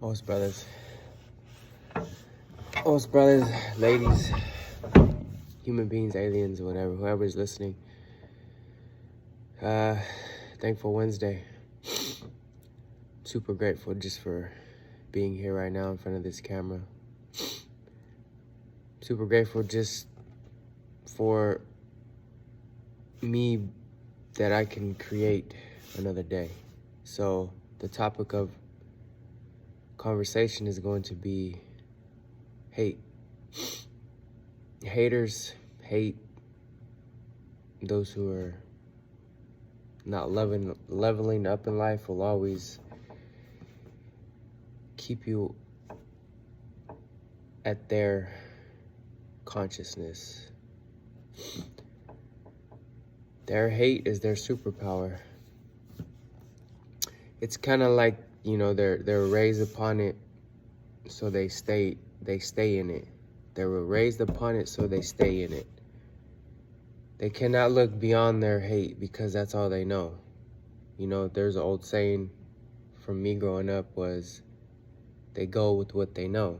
Host brothers, ladies, human beings, aliens, whatever, whoever's listening. Thankful Wednesday. Super grateful just for being here right now in front of this camera. Super grateful just for me that I can create another day. So the topic of conversation is going to be hate. Haters hate those who are not leveling up in life will always keep you at their consciousness. Their hate is their superpower. It's kind of like, they're raised upon it, so they stay in it. They were raised upon it, so they stay in it. They cannot look beyond their hate because that's all they know. There's an old saying from me growing up was, they go with what they know.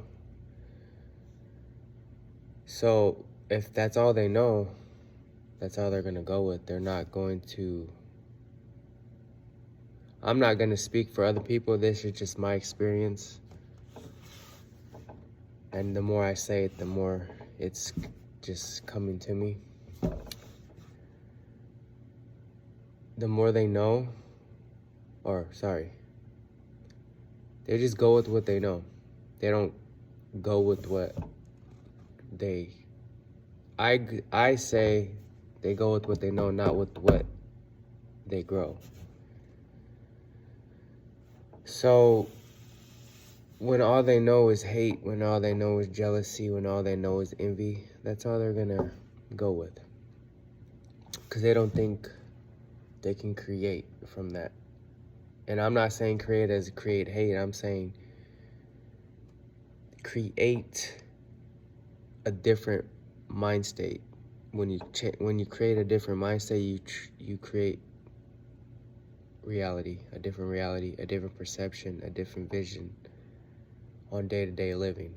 So if that's all they know, that's all they're going to go with. They're not going to... I'm not going to speak for other people. This is just my experience. And the more I say it, the more it's just coming to me. The more they know, they just go with what they know. They don't go with what I say they go with what they know, not with what they grow. So when all they know is hate, when all they know is jealousy, when all they know is envy, that's all they're gonna go with. Because they don't think they can create from that. And I'm not saying create as create hate. I'm saying create a different mind state. When you create a different mind state, you create reality, a different perception, a different vision on day-to-day living.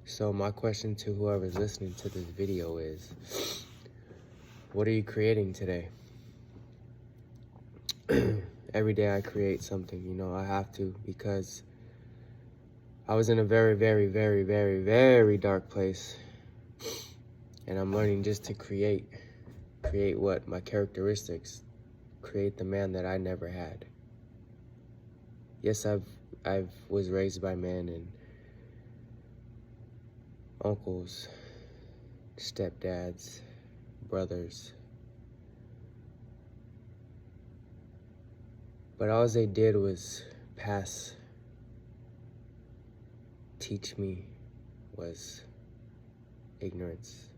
So my question to whoever's listening to this video is, what are you creating today? Every day I create something, I have to, because I was in a very, very, very, very, very dark place. And I'm learning just to create what? My characteristics. Create the man that I never had. Yes, I was raised by men and uncles, stepdads, brothers. But all they did was teach me was ignorance,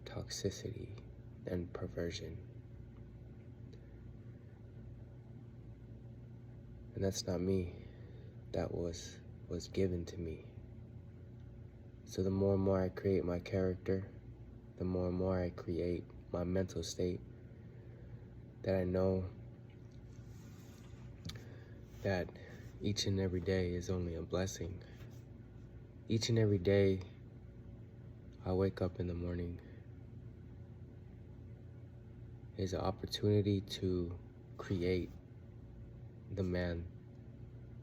toxicity, and perversion. And that's not me. That was given to me. So the more and more I create my character, the more and more I create my mental state, that I know that each and every day is only a blessing. Each and every day I wake up in the morning is an opportunity to create the man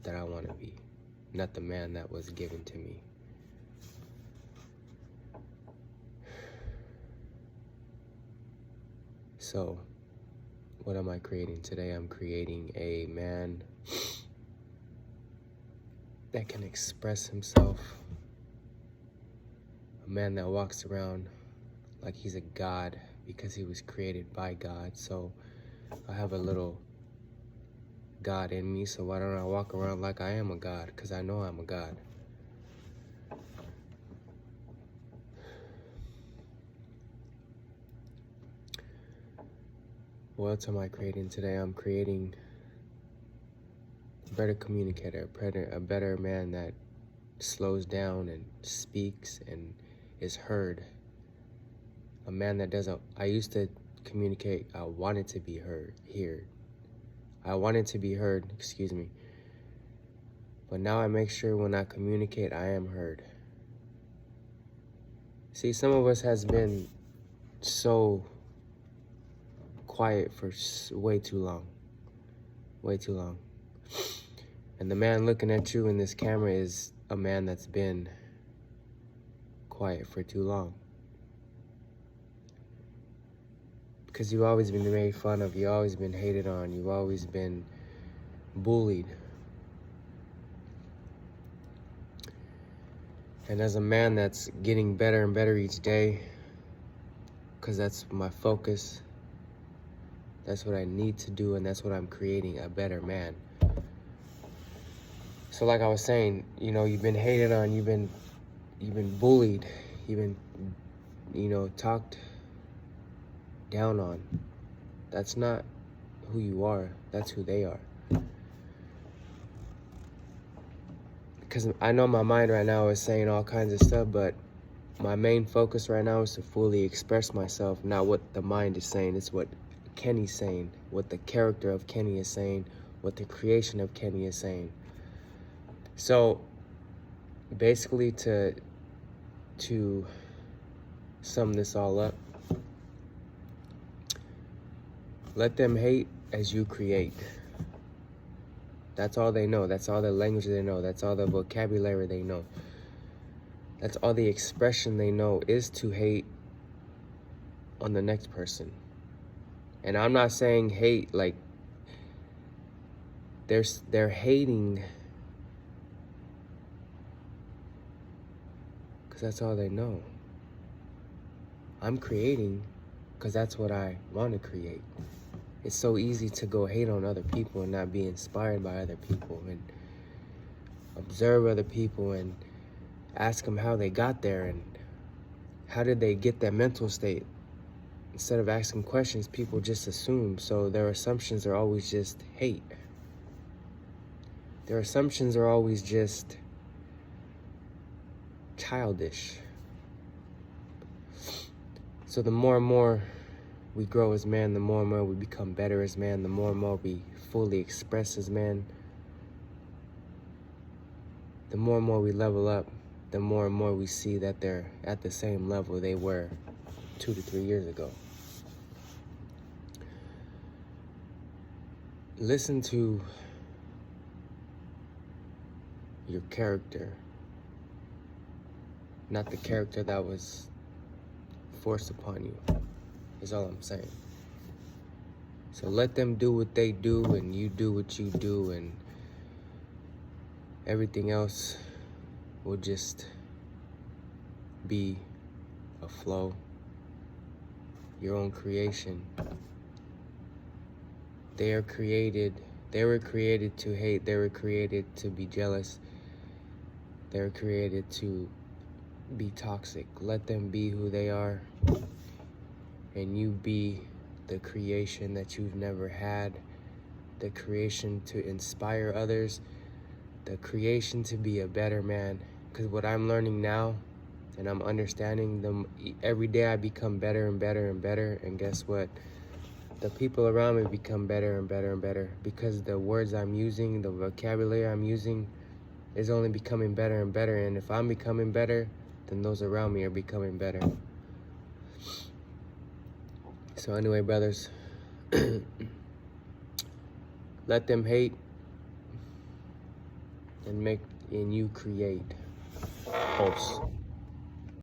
that I want to be, not the man that was given to me. So, what am I creating today? I'm creating a man that can express himself, a man that walks around like he's a god because he was created by God. So I have a little God in me, so why don't I walk around like I am a god? Because I know I'm a god. What else am I creating today? I'm creating a better communicator, a better man that slows down and speaks and is heard. A man that doesn't... I used to communicate. I wanted to be heard. I wanted to be heard, excuse me. But now I make sure when I communicate, I am heard. See, some of us has been so quiet for way too long. Way too long. And the man looking at you in this camera is a man that's been quiet for too long. Because you've always been made fun of, you've always been hated on, you've always been bullied. And as a man that's getting better and better each day, because that's my focus, that's what I need to do, and that's what I'm creating, a better man. So like I was saying, you know, you've been hated on, you've been bullied, you've been, you know, talked down on. That's not who you are, that's who they are. Because I know my mind right now is saying all kinds of stuff, but my main focus right now is to fully express myself, not what the mind is saying. It's what Kenny's saying, what the character of Kenny is saying, what the creation of Kenny is saying. So basically, to sum this all up, let them hate as you create. That's all they know. That's all the language they know. That's all the vocabulary they know. That's all the expression they know, is to hate on the next person. And I'm not saying hate like they're hating because that's all they know. I'm creating because that's what I want to create. It's so easy to go hate on other people and not be inspired by other people and observe other people and ask them how they got there and how did they get that mental state. Instead of asking questions, people just assume. So their assumptions are always just hate. Their assumptions are always just childish. So the more and more we grow as man, the more and more we become better as man, the more and more we fully express as man, the more and more we level up, the more and more we see that they're at the same level they were 2 to 3 years ago. Listen to your character, not the character that was forced upon you, is all I'm saying. So let them do what they do and you do what you do, and everything else will just be a flow, your own creation. They were created to hate, they were created to be jealous, they were created to be toxic. Let them be who they are, and you be the creation that you've never had, the creation to inspire others, the creation to be a better man. Because what I'm learning now, and I'm understanding them, every day I become better and better and better, and guess what? The people around me become better and better and better, because the words I'm using, the vocabulary I'm using is only becoming better and better. And if I'm becoming better, then those around me are becoming better. So anyway, brothers, let them hate and you create. Pulse.